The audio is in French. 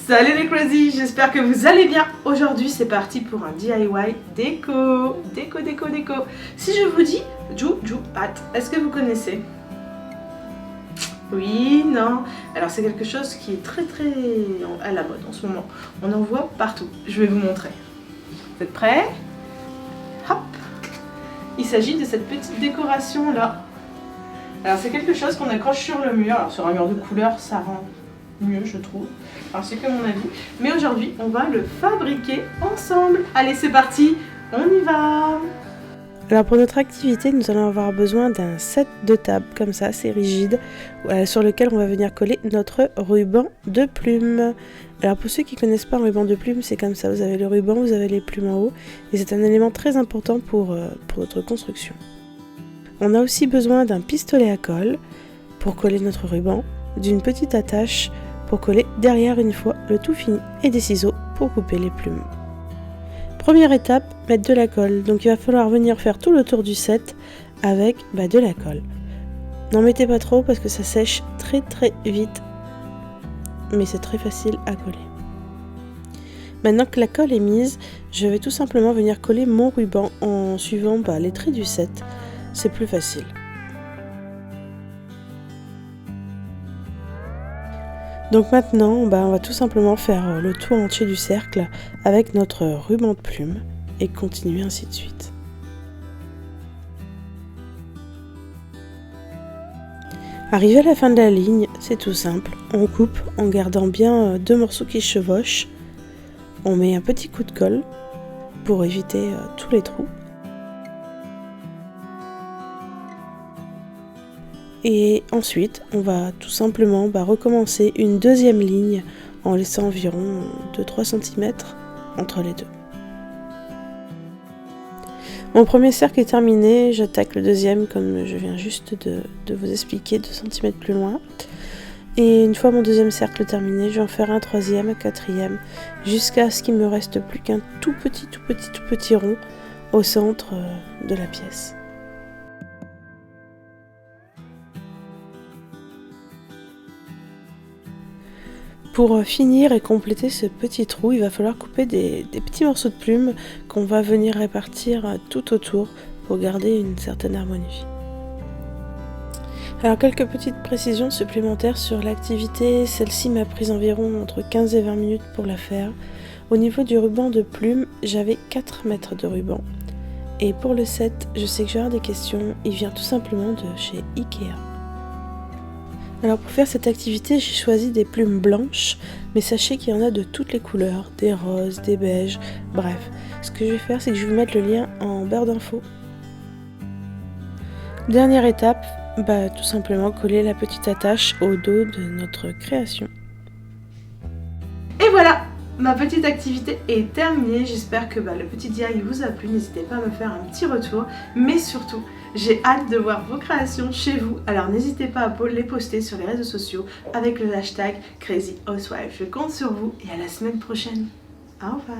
Salut les crazy, j'espère que vous allez bien. Aujourd'hui c'est parti pour un DIY déco. Déco. Si je vous dis Juju Hat, est-ce que vous connaissez? Oui, non. Alors c'est quelque chose qui est très à la mode en ce moment. On en voit partout. Je vais vous montrer. Vous êtes prêts? Hop. Il s'agit de cette petite décoration là. Alors c'est quelque chose qu'on accroche sur le mur. Alors sur un mur de couleur ça rend mieux je trouve. Alors c'est que mon avis. Mais aujourd'hui on va le fabriquer ensemble. Allez c'est parti, on y va. Alors pour notre activité, nous allons avoir besoin d'un set de table comme ça, c'est rigide, sur lequel on va venir coller notre ruban de plumes. Alors pour ceux qui ne connaissent pas un ruban de plumes, c'est comme ça, vous avez le ruban, vous avez les plumes en haut, et c'est un élément très important pour notre construction. On a aussi besoin d'un pistolet à colle pour coller notre ruban, d'une petite attache pour coller derrière une fois le tout fini, et des ciseaux pour couper les plumes. Première étape, mettre de la colle. Donc il va falloir venir faire tout le tour du set avec de la colle. N'en mettez pas trop parce que ça sèche très vite, mais c'est très facile à coller. Maintenant que la colle est mise, je vais tout simplement venir coller mon ruban en suivant les traits du set. C'est plus facile. Donc maintenant, on va tout simplement faire le tour entier du cercle avec notre ruban de plumes et continuer ainsi de suite. Arrivé à la fin de la ligne, c'est tout simple. On coupe en gardant bien deux morceaux qui chevauchent. On met un petit coup de colle pour éviter tous les trous. Et ensuite, on va tout simplement recommencer une deuxième ligne en laissant environ 2-3 cm entre les deux. Mon premier cercle est terminé, j'attaque le deuxième comme je viens juste de vous expliquer 2 cm plus loin. Et une fois mon deuxième cercle terminé, je vais en faire un troisième, un quatrième, jusqu'à ce qu'il me reste plus qu'un tout petit rond au centre de la pièce. Pour finir et compléter ce petit trou, il va falloir couper des petits morceaux de plumes qu'on va venir répartir tout autour pour garder une certaine harmonie. Alors quelques petites précisions supplémentaires sur l'activité, celle-ci m'a pris environ entre 15 et 20 minutes pour la faire. Au niveau du ruban de plumes, j'avais 4 mètres de ruban. Et pour le set, je sais que j'ai des questions, il vient tout simplement de chez Ikea. Alors pour faire cette activité, j'ai choisi des plumes blanches, mais sachez qu'il y en a de toutes les couleurs, des roses, des beiges, bref. Ce que je vais faire, c'est que je vais vous mettre le lien en barre d'infos. Dernière étape, tout simplement coller la petite attache au dos de notre création. Et voilà, ma petite activité est terminée. J'espère que le petit DIY vous a plu. N'hésitez pas à me faire un petit retour, mais surtout, j'ai hâte de voir vos créations chez vous, alors n'hésitez pas à les poster sur les réseaux sociaux avec le hashtag CrazyHousewife. Je compte sur vous et à la semaine prochaine. Au revoir.